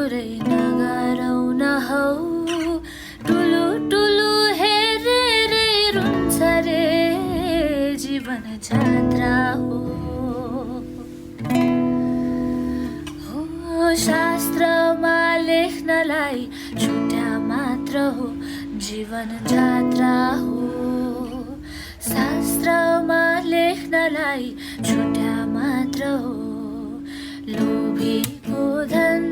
कुरै नगरौ न हौ टुलु टुलु हेरेरै रुन्छ रे जीवन जात्रा हो शास्त्रमा लेख्नलाई छुट्या मात्र हो जीवन जात्रा हो शास्त्रमा लेख्नलाई छुट्या मात्र हो लोभीको धन